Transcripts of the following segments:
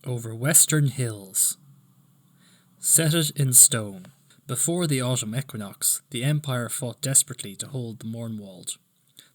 Over western hills. Set it in stone. Before the autumn equinox, the Empire fought desperately to hold the Mournwald.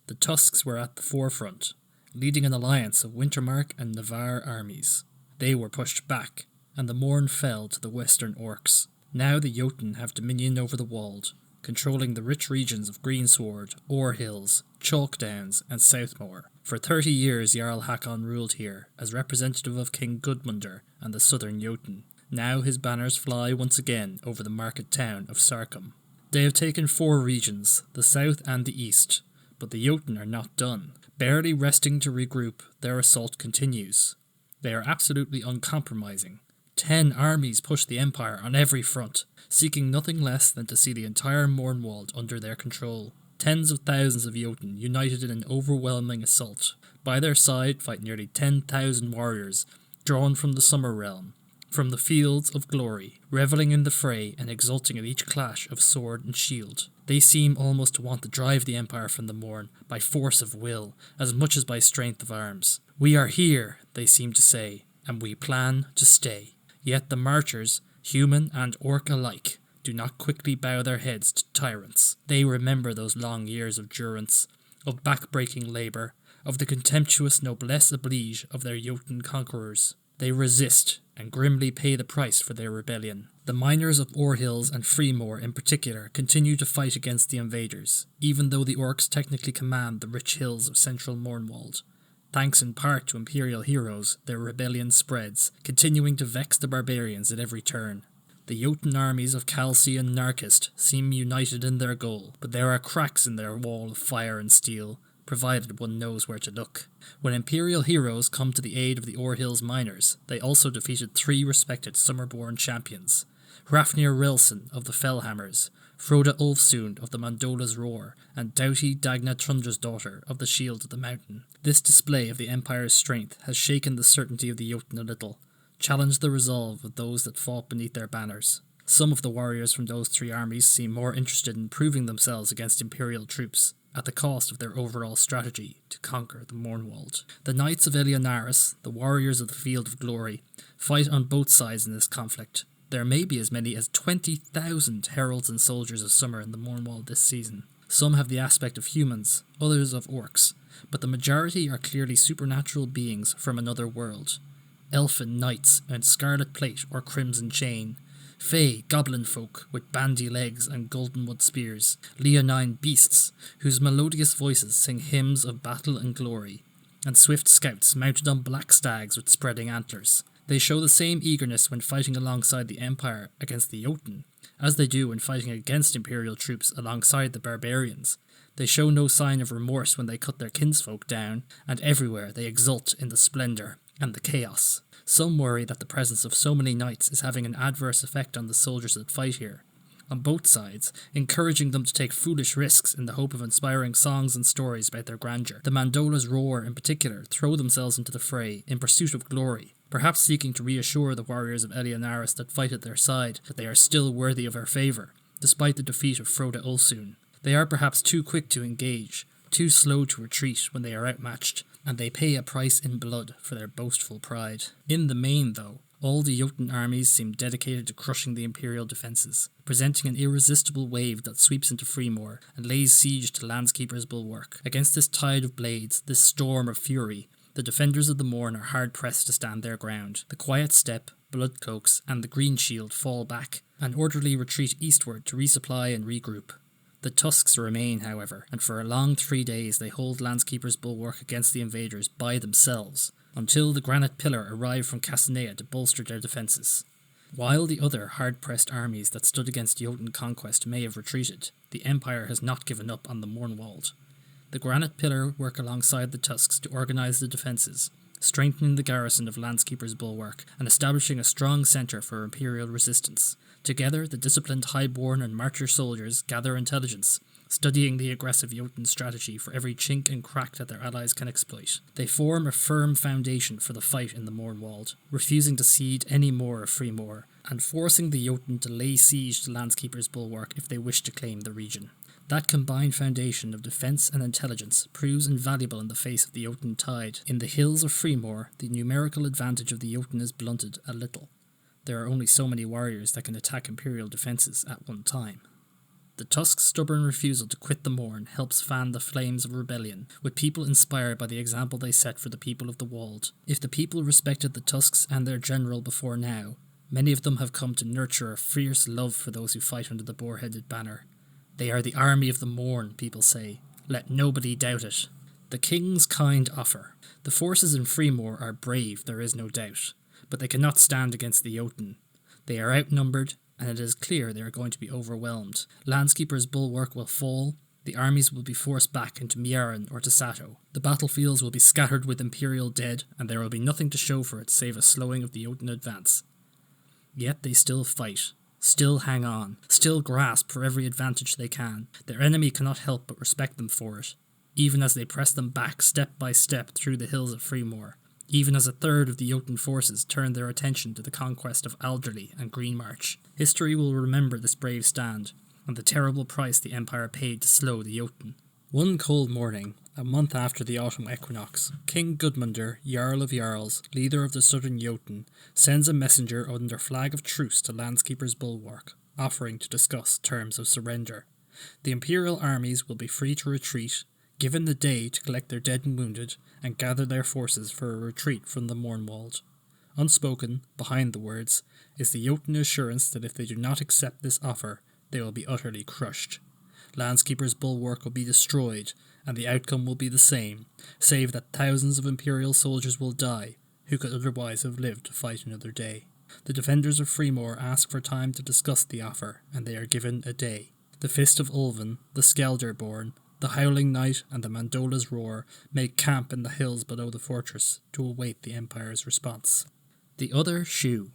The Tusks were at the forefront, leading an alliance of Wintermark and Navarre armies. They were pushed back, and the Mourn fell to the western orcs. Now the Jotun have dominion over the Wald, controlling the rich regions of Greensward, Ore Hills, Chalk Downs, and Southmoor. For 30 years Jarl Hakon ruled here as representative of King Gudmundr and the southern Jotun. Now his banners fly once again over the market town of Sarkum. They have taken 4 regions, the south and the east, but the Jotun are not done. Barely resting to regroup, their assault continues. They are absolutely uncompromising. 10 armies push the Empire on every front, seeking nothing less than to see the entire Mournwald under their control. Tens of thousands of Jotun united in an overwhelming assault. By their side fight nearly 10,000 warriors, drawn from the Summer Realm, from the fields of glory, revelling in the fray and exulting at each clash of sword and shield. They seem almost to want to drive the Empire from the Mourn by force of will, as much as by strength of arms. We are here, they seem to say, and we plan to stay. Yet the marchers, human and orc alike, do not quickly bow their heads to tyrants. They remember those long years of durance, of back-breaking labour, of the contemptuous noblesse oblige of their Jotun conquerors. They resist, and grimly pay the price for their rebellion. The miners of Ore Hills and Freemoor in particular continue to fight against the invaders, even though the orcs technically command the rich hills of central Mournwald. Thanks in part to Imperial heroes, their rebellion spreads, continuing to vex the barbarians at every turn. The Jotun armies of Calci and Narkist seem united in their goal, but there are cracks in their wall of fire and steel, provided one knows where to look. When Imperial heroes come to the aid of the Ore Hills miners, they also defeated 3 respected Summerborn champions: Hrafnir Rilson of the Fellhammers, Froda Ulfsund of the Mandola's Roar, and doughty Dagna Trundra's daughter of the Shield of the Mountain. This display of the Empire's strength has shaken the certainty of the Jotun a little, challenged the resolve of those that fought beneath their banners. Some of the warriors from those 3 armies seem more interested in proving themselves against Imperial troops, at the cost of their overall strategy to conquer the Mournwald. The Knights of Eleonaris, the warriors of the Field of Glory, fight on both sides in this conflict. There may be as many as 20,000 heralds and soldiers of summer in the Mournwald this season. Some have the aspect of humans, others of orcs, but the majority are clearly supernatural beings from another world. Elfin knights in scarlet plate or crimson chain, fey goblin folk with bandy legs and goldenwood spears, leonine beasts whose melodious voices sing hymns of battle and glory, and swift scouts mounted on black stags with spreading antlers. They show the same eagerness when fighting alongside the Empire against the Jotun, as they do when fighting against Imperial troops alongside the barbarians. They show no sign of remorse when they cut their kinsfolk down, and everywhere they exult in the splendour and the chaos. Some worry that the presence of so many knights is having an adverse effect on the soldiers that fight here, on both sides, encouraging them to take foolish risks in the hope of inspiring songs and stories about their grandeur. The Mandola's Roar in particular throw themselves into the fray in pursuit of glory, perhaps seeking to reassure the warriors of Eleonaris that fight at their side that they are still worthy of her favour, despite the defeat of Froda Ulfsund. They are perhaps too quick to engage, too slow to retreat when they are outmatched, and they pay a price in blood for their boastful pride. In the main, though, all the Jotun armies seem dedicated to crushing the Imperial defences, presenting an irresistible wave that sweeps into Freemoor and lays siege to Landskeeper's bulwark. Against this tide of blades, this storm of fury, the defenders of the Mourn are hard-pressed to stand their ground. The Quiet Step, Bloodcloaks, and the Green Shield fall back, and orderly retreat eastward to resupply and regroup. The Tusks remain, however, and for a long 3 days they hold Landskeeper's bulwark against the invaders by themselves, until the Granite Pillar arrive from Castanea to bolster their defences. While the other hard-pressed armies that stood against Jotun conquest may have retreated, the Empire has not given up on the Mournwald. The Granite Pillar work alongside the Tusks to organise the defences, strengthening the garrison of Landskeeper's bulwark and establishing a strong centre for Imperial resistance. Together, the disciplined Highborn and Marcher soldiers gather intelligence, studying the aggressive Jotun strategy for every chink and crack that their allies can exploit. They form a firm foundation for the fight in the Mournwald, refusing to cede any more of Freemoor, and forcing the Jotun to lay siege to Landskeeper's bulwark if they wish to claim the region. That combined foundation of defence and intelligence proves invaluable in the face of the Jotun tide. In the hills of Freemore, the numerical advantage of the Jotun is blunted a little. There are only so many warriors that can attack Imperial defences at one time. The Tusk's stubborn refusal to quit the Morn helps fan the flames of rebellion, with people inspired by the example they set for the people of the Wold. If the people respected the Tusks and their general before now, many of them have come to nurture a fierce love for those who fight under the boar-headed banner. They are the army of the Morn, people say. Let nobody doubt it. The King's kind offer. The forces in Freemore are brave, there is no doubt, but they cannot stand against the Jotun. They are outnumbered, and it is clear they are going to be overwhelmed. Landskeeper's bulwark will fall, the armies will be forced back into Mearan or to Sato. The battlefields will be scattered with Imperial dead, and there will be nothing to show for it save a slowing of the Jotun advance. Yet they still fight. Still hang on, still grasp for every advantage they can. Their enemy cannot help but respect them for it, even as they press them back step by step through the hills of Freemore, even as a third of the Jotun forces turn their attention to the conquest of Alderley and Greenmarch. History will remember this brave stand, and the terrible price the Empire paid to slow the Jotun. One cold morning, a month after the autumn equinox, King Gudmundur, Jarl of Jarls, leader of the southern Jotun, sends a messenger under flag of truce to Landskeeper's bulwark, offering to discuss terms of surrender. The Imperial armies will be free to retreat, given the day to collect their dead and wounded, and gather their forces for a retreat from the Mornwald. Unspoken, behind the words, is the Jotun assurance that if they do not accept this offer, they will be utterly crushed. Landskeeper's bulwark will be destroyed, and the outcome will be the same, save that thousands of Imperial soldiers will die, who could otherwise have lived to fight another day. The defenders of Freemore ask for time to discuss the offer, and they are given a day. The Fist of Ulven, the Skelderborn, the Howling Night, and the Mandola's Roar make camp in the hills below the fortress to await the Empire's response. The other shoe.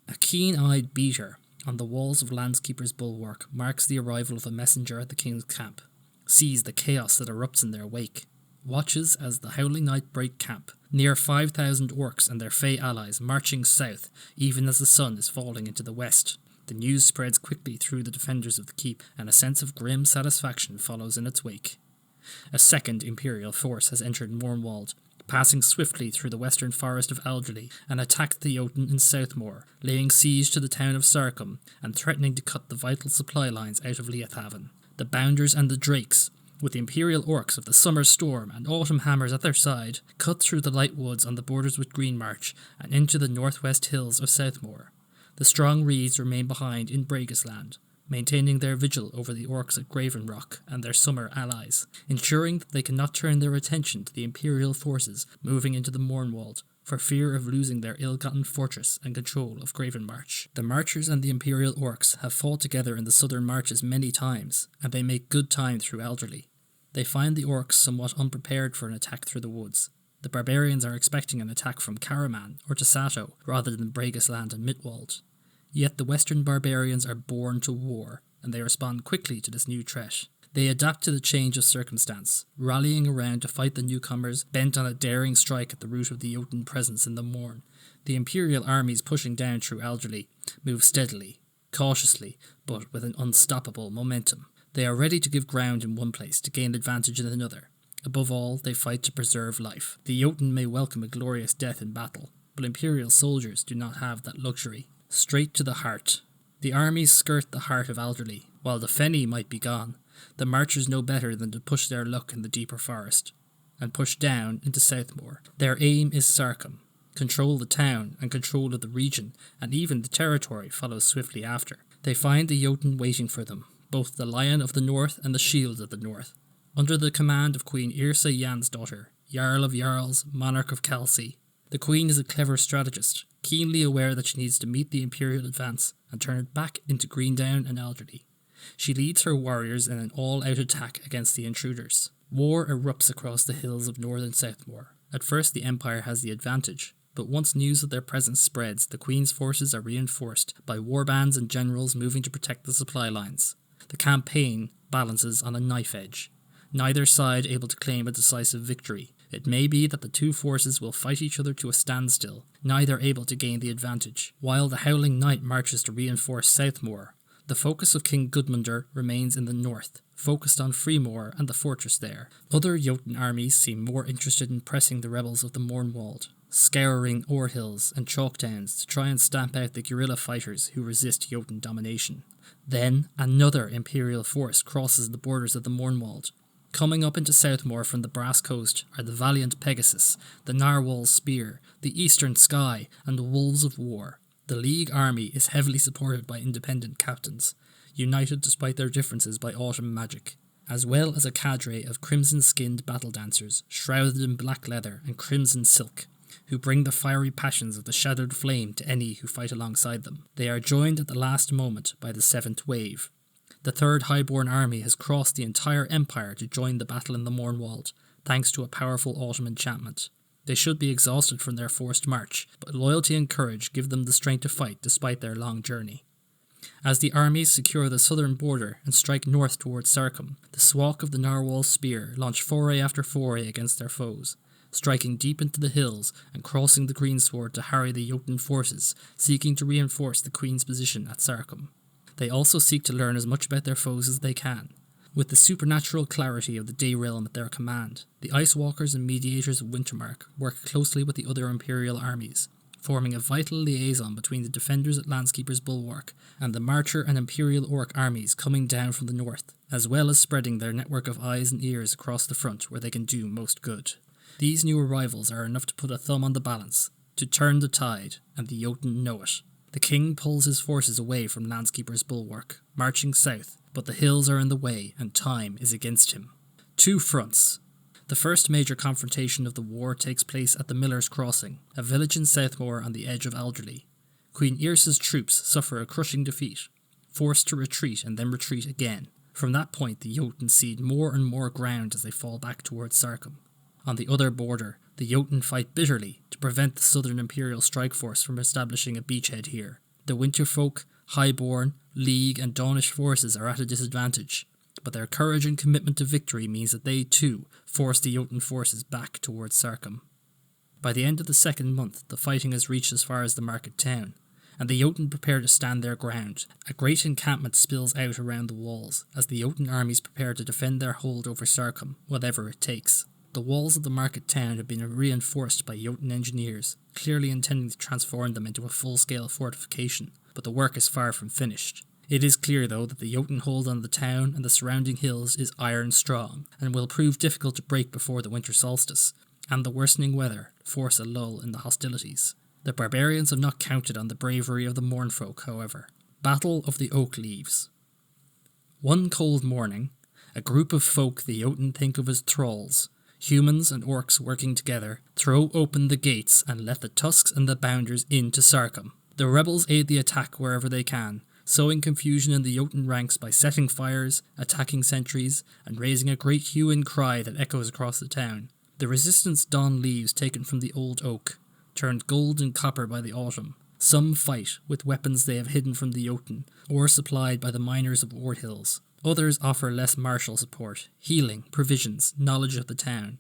A keen-eyed beater on the walls of Landskeeper's bulwark marks the arrival of a messenger at the King's camp, sees the chaos that erupts in their wake, watches as the Howling Night break camp, near 5,000 orcs and their Fey allies marching south even as the sun is falling into the west. The news spreads quickly through the defenders of the keep, and a sense of grim satisfaction follows in its wake. A second Imperial force has entered Mornwald, passing swiftly through the western forest of Alderley, and attacked the Jotun in Southmoor, laying siege to the town of Sarkum, and threatening to cut the vital supply lines out of Leathaven. The Bounders and the Drakes, with the Imperial orcs of the Summer Storm and Autumn Hammers at their side, cut through the light woods on the borders with Greenmarch, and into the northwest hills of Southmoor. The strong reeds remain behind in Bregisland, maintaining their vigil over the orcs at Gravenrock and their summer allies, ensuring that they cannot turn their attention to the Imperial forces moving into the Mornwald, for fear of losing their ill-gotten fortress and control of Gravenmarch. The Marchers and the Imperial orcs have fought together in the southern marches many times, and they make good time through Alderley. They find the orcs somewhat unprepared for an attack through the woods. The barbarians are expecting an attack from Karaman or Sato rather than Bregisland and Midwald. Yet the western barbarians are born to war, and they respond quickly to this new threat. They adapt to the change of circumstance, rallying around to fight the newcomers, bent on a daring strike at the root of the Jotun presence in the Morn. The Imperial armies pushing down through Alderley move steadily, cautiously, but with an unstoppable momentum. They are ready to give ground in one place to gain advantage in another. Above all, they fight to preserve life. The Jotun may welcome a glorious death in battle, but Imperial soldiers do not have that luxury. Straight to the heart. The armies skirt the heart of Alderley. While the Fenny might be gone, the Marchers know better than to push their luck in the deeper forest, and push down into Southmoor. Their aim is Sarkum. Control the town and control of the region, and even the territory follows swiftly after. They find the Jotun waiting for them, both the Lion of the North and the Shield of the North. Under the command of Queen Yrsa Jansdottir, Jarl of Jarls, Monarch of Kelsey. The Queen is a clever strategist, keenly aware that she needs to meet the Imperial advance and turn it back into Greendown and Alderley. She leads her warriors in an all-out attack against the intruders. War erupts across the hills of northern Southmoor. At first the Empire has the advantage, but once news of their presence spreads, the Queen's forces are reinforced by warbands and generals moving to protect the supply lines. The campaign balances on a knife edge, neither side able to claim a decisive victory. It may be that the two forces will fight each other to a standstill, neither able to gain the advantage. While the Howling Night marches to reinforce Southmoor, The focus of King Gudmundur remains in the north, focused on Freemore and the fortress there. Other Jotun armies seem more interested in pressing the rebels of the Mournwald, scouring ore hills and chalk downs to try and stamp out the guerrilla fighters who resist Jotun domination. Then another imperial force crosses the borders of the Mournwald. Coming up into Southmoor from the Brass Coast are the valiant Pegasus, the Narwhal's Spear, the Eastern Sky, and the Wolves of War. The League army is heavily supported by independent captains, united despite their differences by autumn magic, as well as a cadre of crimson-skinned battle dancers, shrouded in black leather and crimson silk, who bring the fiery passions of the shadowed flame to any who fight alongside them. They are joined at the last moment by the 7th Wave. The 3rd Highborn army has crossed the entire Empire to join the battle in the Mournwald, thanks to a powerful autumn enchantment. They should be exhausted from their forced march, but loyalty and courage give them the strength to fight despite their long journey. As the armies secure the southern border and strike north towards Sarkum, the Swalk of the Narwhal's Spear launch foray after foray against their foes, striking deep into the hills and crossing the greensward to harry the Jotun forces, seeking to reinforce the Queen's position at Sarkum. They also seek to learn as much about their foes as they can. With the supernatural clarity of the Day Realm at their command, the Ice Walkers and Mediators of Wintermark work closely with the other Imperial armies, forming a vital liaison between the defenders at Landskeeper's Bulwark and the Marcher and Imperial Orc armies coming down from the north, as well as spreading their network of eyes and ears across the front where they can do most good. These new arrivals are enough to put a thumb on the balance, to turn the tide, and the Jotun know it. The king pulls his forces away from Landskeeper's Bulwark, marching south, but the hills are in the way and time is against him. 2 fronts. The first major confrontation of the war takes place at the Miller's Crossing, a village in Southmoor on the edge of Alderley. Queen Yrsa's troops suffer a crushing defeat, forced to retreat and then retreat again. From that point the Jotun cede more and more ground as they fall back towards Sarkum. On the other border, the Jotun fight bitterly to prevent the Southern Imperial Strike Force from establishing a beachhead here. The Winterfolk, Highborn, League and Dawnish forces are at a disadvantage, but their courage and commitment to victory means that they too force the Jotun forces back towards Sarkum. By the end of the 2nd month, the fighting has reached as far as the market town, and the Jotun prepare to stand their ground. A great encampment spills out around the walls, as the Jotun armies prepare to defend their hold over Sarkum, whatever it takes. The walls of the market town have been reinforced by Jotun engineers, clearly intending to transform them into a full-scale fortification, but the work is far from finished. It is clear, though, that the Jotun hold on the town and the surrounding hills is iron strong, and will prove difficult to break before the winter solstice, and the worsening weather force a lull in the hostilities. The barbarians have not counted on the bravery of the Mournfolk, however. Battle of the Oak Leaves. One cold morning, a group of folk the Jotun think of as thralls, humans and orcs working together, throw open the gates and let the Tusks and the Bounders into Sarkum. The rebels aid the attack wherever they can, sowing confusion in the Jotun ranks by setting fires, attacking sentries, and raising a great hue and cry that echoes across the town. The resistance don leaves taken from the old oak, turned gold and copper by the autumn. Some fight with weapons they have hidden from the Jotun, or supplied by the miners of Ore Hills. Others offer less martial support, healing, provisions, knowledge of the town.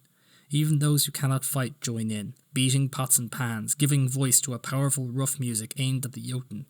Even those who cannot fight join in, beating pots and pans, giving voice to a powerful rough music aimed at the Jotun.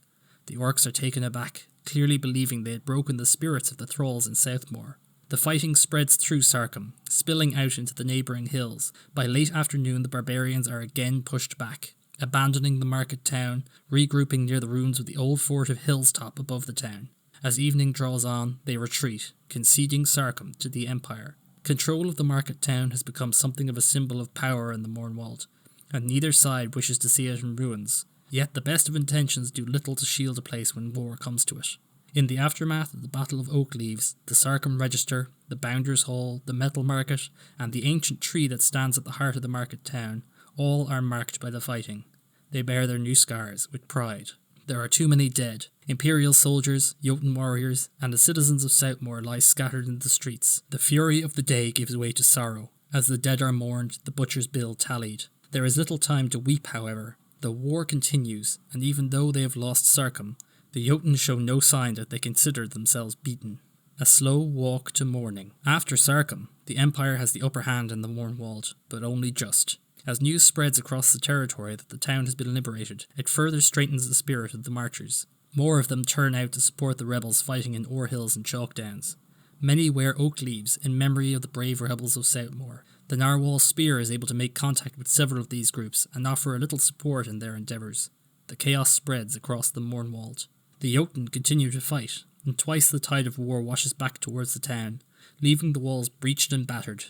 The orcs are taken aback, clearly believing they had broken the spirits of the thralls in Southmoor. The fighting spreads through Sarkum, spilling out into the neighbouring hills. By late afternoon the barbarians are again pushed back, abandoning the market town, regrouping near the ruins of the old fort of Hillstop above the town. As evening draws on, they retreat, conceding Sarkum to the Empire. Control of the market town has become something of a symbol of power in the Mournwald, and neither side wishes to see it in ruins. Yet the best of intentions do little to shield a place when war comes to it. In the aftermath of the Battle of Oak Leaves, the Sarkum Register, the Bounders' Hall, the Metal Market, and the ancient tree that stands at the heart of the market town, all are marked by the fighting. They bear their new scars with pride. There are too many dead. Imperial soldiers, Jotun warriors, and the citizens of Southmoor lie scattered in the streets. The fury of the day gives way to sorrow. As the dead are mourned, the butcher's bill tallied. There is little time to weep, however. The war continues, and even though they have lost Sarkum, the Jotun show no sign that they consider themselves beaten. A slow walk to morning. After Sarkum, the Empire has the upper hand in the Mournwald, but only just. As news spreads across the territory that the town has been liberated, it further strengthens the spirit of the marchers. More of them turn out to support the rebels fighting in Ore Hills and Chalk Downs. Many wear oak leaves in memory of the brave rebels of Southmore. The Narwhal Spear is able to make contact with several of these groups and offer a little support in their endeavours. The chaos spreads across the Mournwald. The Jotun continue to fight, and twice the tide of war washes back towards the town, leaving the walls breached and battered.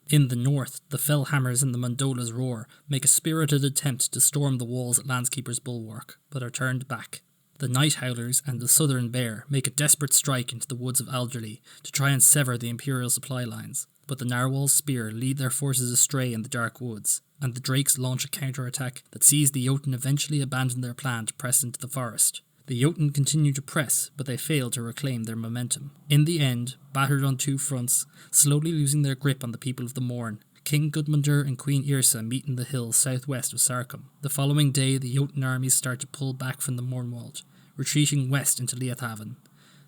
In the north, the Fellhammers and the Mandola's Roar make a spirited attempt to storm the walls at Landskeeper's Bulwark, but are turned back. The Night Howlers and the Southern Bear make a desperate strike into the woods of Alderley to try and sever the Imperial supply lines, but the Narwhal's Spear lead their forces astray in the dark woods, and the Drakes launch a counterattack that sees the Jotun eventually abandon their plan to press into the forest. The Jotun continue to press, but they fail to reclaim their momentum. In the end, battered on two fronts, slowly losing their grip on the people of the Mourne, King Gudmundur and Queen Yrsa meet in the hills southwest of Sarkum. The following day, the Jotun armies start to pull back from the Mournwald, retreating west into Leathaven.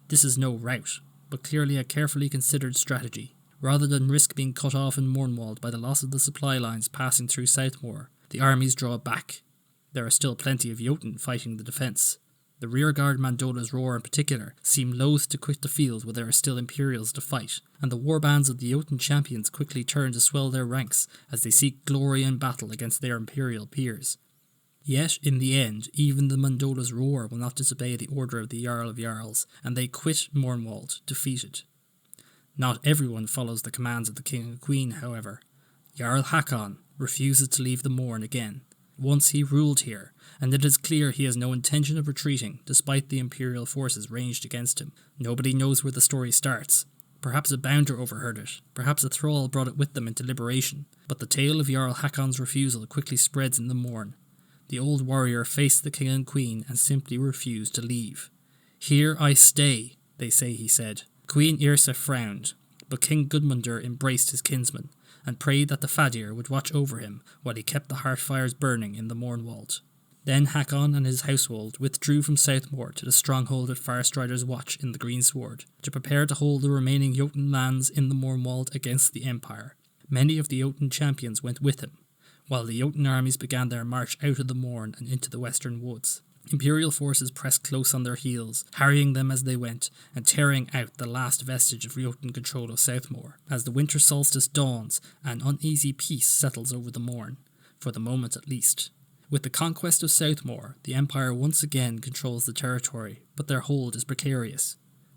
This is no rout, but clearly a carefully considered strategy. Rather than risk being cut off in Mournwald by the loss of the supply lines passing through Southmore, the armies draw back. There are still plenty of Jotun fighting the defence. The rearguard Mandola's Roar in particular seem loath to quit the field where there are still Imperials to fight, and the warbands of the Jotun champions quickly turn to swell their ranks as they seek glory in battle against their Imperial peers. Yet, in the end, even the Mandola's Roar will not disobey the order of the Jarl of Jarls, and they quit Mournwald, defeated. Not everyone follows the commands of the King and Queen, however. Jarl Hakon refuses to leave the Mourne again. Once he ruled here, and it is clear he has no intention of retreating despite the Imperial forces ranged against him. Nobody knows where the story starts. Perhaps a bounder overheard it, perhaps a thrall brought it with them into liberation, but the tale of Jarl Hakon's refusal quickly spreads in the Mourne. The old warrior faced the King and Queen and simply refused to leave. "Here I stay," they say he said. Queen Yrsa frowned, but King Gudmundur embraced his kinsman, and prayed that the Fadir would watch over him while he kept the hearth fires burning in the Mournwald. Then Hakon and his household withdrew from Southmore to the stronghold at Farstrider's Watch in the Greensward, to prepare to hold the remaining Jotun lands in the Mournwald against the Empire. Many of the Jotun champions went with him, while the Jotun armies began their march out of the Mourne and into the western woods. Imperial forces pressed close on their heels, harrying them as they went, and tearing out the last vestige of Jotun control of Southmore. As the winter solstice dawns, an uneasy peace settles over the Mourne, for the moment at least. With the conquest of Southmore, the Empire once again controls the territory, but their hold is precarious.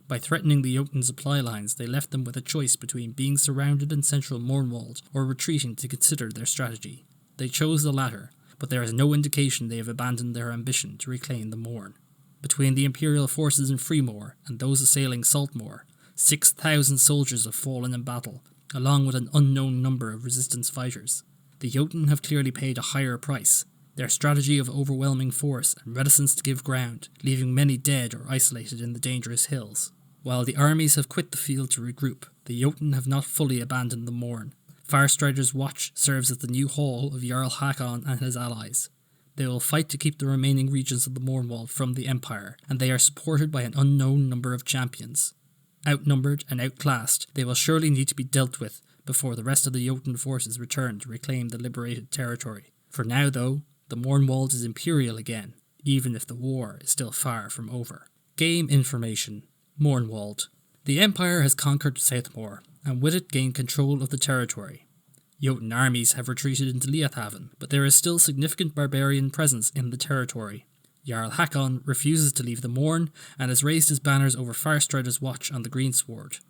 By threatening the Jotun supply lines, they left them with a choice between being surrounded in central Mournwald or retreating to consider their strategy. They chose the latter, but there is no indication they have abandoned their ambition to reclaim the Mourne. Between the Imperial forces in Freemore and those assailing Saltmore, 6,000 soldiers have fallen in battle, along with an unknown number of resistance fighters. The Jotun have clearly paid a higher price. Their strategy of overwhelming force and reticence to give ground, leaving many dead or isolated in the dangerous hills. While the armies have quit the field to regroup, the Jotun have not fully abandoned the Mourne. Farstrider's Watch serves as the new hall of Jarl Hakon and his allies. They will fight to keep the remaining regions of the Mournwald from the Empire, and they are supported by an unknown number of champions. Outnumbered and outclassed, they will surely need to be dealt with before the rest of the Jotun forces return to reclaim the liberated territory. For now, though, the Mournwald is imperial again, even if the war is still far from over. Game information. Mournwald. The Empire has conquered Southmore, and with it gained control of the territory. Jotun armies have retreated into Leathaven, but there is still significant barbarian presence in the territory. Jarl Hakon refuses to leave the Mourne, and has raised his banners over Farstrider's Watch on the Greensward.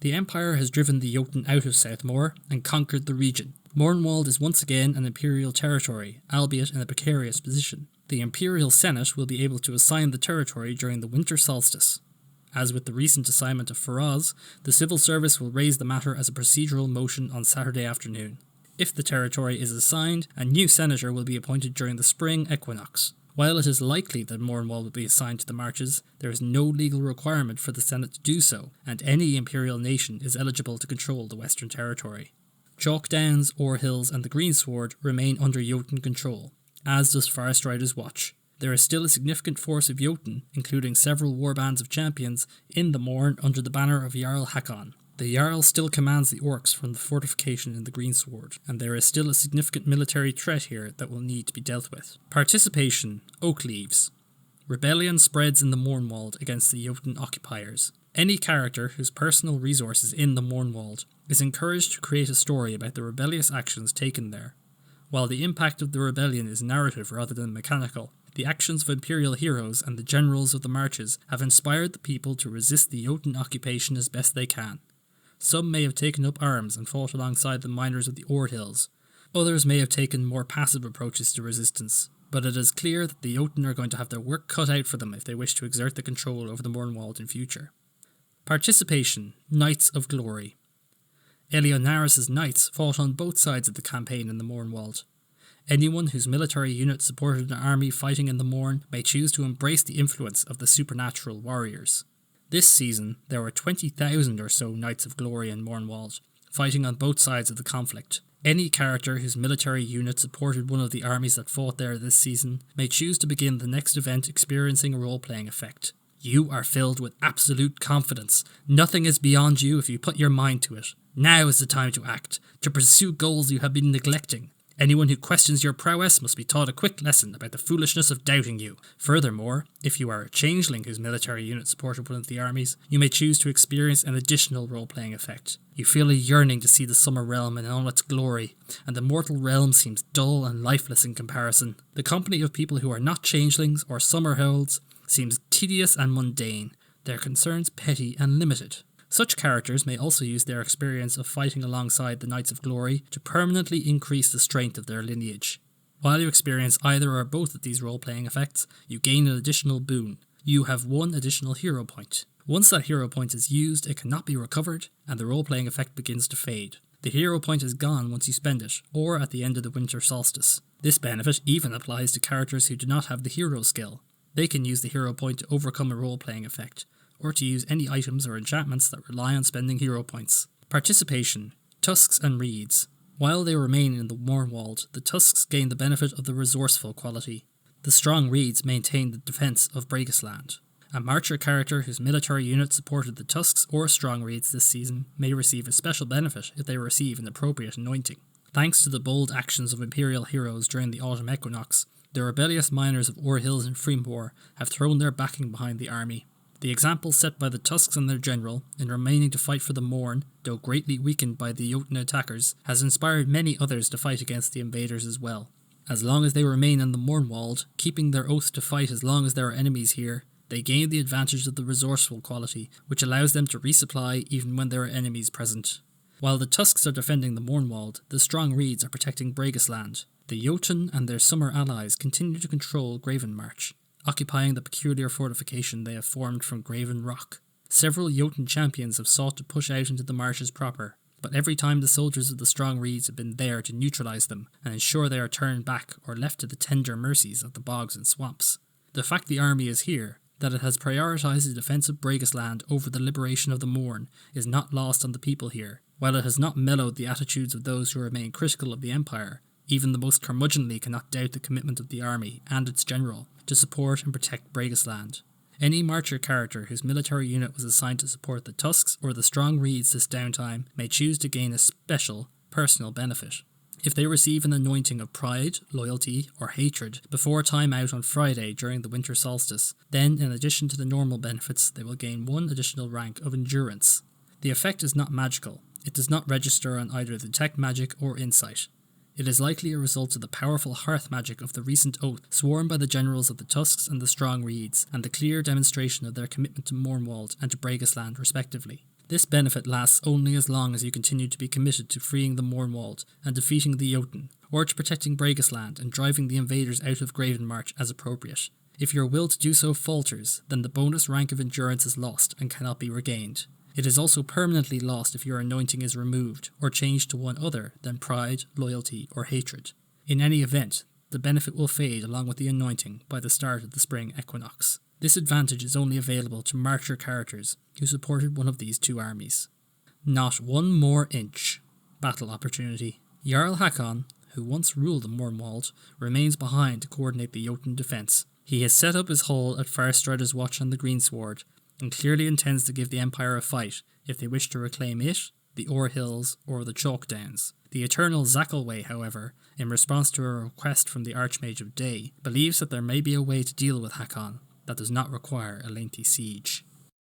The Empire has driven the Jotun out of Southmore and conquered the region. Mournwald is once again an Imperial territory, albeit in a precarious position. The Imperial Senate will be able to assign the territory during the winter solstice. As with the recent assignment of Faraz, the civil service will raise the matter as a procedural motion on Saturday afternoon. If the territory is assigned, a new senator will be appointed during the spring equinox. While it is likely that Mournwald will be assigned to the marches, there is no legal requirement for the Senate to do so, and any imperial nation is eligible to control the Western Territory. Chalk Downs, Ore Hills and the Greensward remain under Jotun control, as does Farstrider's Watch. There is still a significant force of Jotun, including several warbands of champions, in the Mourne under the banner of Jarl Hakon. The Jarl still commands the orcs from the fortification in the Greensward, and there is still a significant military threat here that will need to be dealt with. Participation. Oak leaves. Rebellion spreads in the Mournwald against the Jotun occupiers. Any character whose personal resource is in the Mournwald is encouraged to create a story about the rebellious actions taken there. While the impact of the rebellion is narrative rather than mechanical, the actions of Imperial heroes and the generals of the marches have inspired the people to resist the Jotun occupation as best they can. Some may have taken up arms and fought alongside the miners of the Ord Hills. Others may have taken more passive approaches to resistance, but it is clear that the Jotun are going to have their work cut out for them if they wish to exert the control over the Mournwald in future. Participation, Knights of Glory. Eleonaris' knights fought on both sides of the campaign in the Mournwald. Anyone whose military unit supported an army fighting in the Mourn may choose to embrace the influence of the supernatural warriors. This season, there were 20,000 or so Knights of Glory in Mournwald, fighting on both sides of the conflict. Any character whose military unit supported one of the armies that fought there this season may choose to begin the next event experiencing a role-playing effect. You are filled with absolute confidence. Nothing is beyond you if you put your mind to it. Now is the time to act, to pursue goals you have been neglecting. Anyone who questions your prowess must be taught a quick lesson about the foolishness of doubting you. Furthermore, if you are a changeling whose military unit supported one of the armies, you may choose to experience an additional role-playing effect. You feel a yearning to see the Summer Realm in all its glory, and the mortal realm seems dull and lifeless in comparison. The company of people who are not changelings or summer heralds seems tedious and mundane, their concerns petty and limited. Such characters may also use their experience of fighting alongside the Knights of Glory to permanently increase the strength of their lineage. While you experience either or both of these role-playing effects, you gain an additional boon. You have one additional hero point. Once that hero point is used, it cannot be recovered, and the role-playing effect begins to fade. The hero point is gone once you spend it, or at the end of the winter solstice. This benefit even applies to characters who do not have the hero skill. They can use the hero point to overcome a role-playing effect, or to use any items or enchantments that rely on spending hero points. Participation, Tusks and Reeds. While they remain in the Mournwald, the Tusks gain the benefit of the resourceful quality. The strong Reeds maintain the defence of Bregisland. A Marcher character whose military unit supported the Tusks or strong Reeds this season may receive a special benefit if they receive an appropriate anointing. Thanks to the bold actions of Imperial heroes during the autumn equinox, the rebellious miners of Ord Hills and Freemore have thrown their backing behind the army. The example set by the Tusks and their general, in remaining to fight for the Mourn, though greatly weakened by the Jotun attackers, has inspired many others to fight against the invaders as well. As long as they remain in the Mournwald, keeping their oath to fight as long as there are enemies here, they gain the advantage of the resourceful quality, which allows them to resupply even when there are enemies present. While the Tusks are defending the Mournwald, the strong Reeds are protecting Bregisland. The Jotun and their summer allies continue to control Gravenmarch, occupying the peculiar fortification they have formed from graven rock. Several Jotun champions have sought to push out into the marshes proper, but every time the soldiers of the strong Reeds have been there to neutralise them and ensure they are turned back or left to the tender mercies of the bogs and swamps. The fact the army is here, that it has prioritised the defence of Bregisland over the liberation of the Mourn, is not lost on the people here. While it has not mellowed the attitudes of those who remain critical of the Empire, even the most curmudgeonly cannot doubt the commitment of the army and its general to support and protect Bregisland. Any Marcher character whose military unit was assigned to support the Tusks or the strong Reeds this downtime may choose to gain a special, personal benefit. If they receive an anointing of pride, loyalty, or hatred before time out on Friday during the winter solstice, then in addition to the normal benefits, they will gain one additional rank of endurance. The effect is not magical. It does not register on either detect magic or insight. It is likely a result of the powerful hearth magic of the recent oath sworn by the generals of the Tusks and the strong Reeds, and the clear demonstration of their commitment to Mournwald and to Bregisland respectively. This benefit lasts only as long as you continue to be committed to freeing the Mournwald and defeating the Jotun, or to protecting Bregisland and driving the invaders out of Gravenmarch as appropriate. If your will to do so falters, then the bonus rank of endurance is lost and cannot be regained. It is also permanently lost if your anointing is removed, or changed to one other than pride, loyalty, or hatred. In any event, the benefit will fade along with the anointing by the start of the spring equinox. This advantage is only available to Marcher characters who supported one of these two armies. Not one more inch. Battle opportunity. Jarl Hakon, who once ruled the Mournwald, remains behind to coordinate the Jotun defence. He has set up his hall at Farstrider's Watch on the Greensward, and clearly intends to give the Empire a fight if they wish to reclaim it, the Ord Hills, or the Chalk Downs. The Eternal Zackelway, however, in response to a request from the Archmage of Day, believes that there may be a way to deal with Hakon. that does not require a lengthy siege.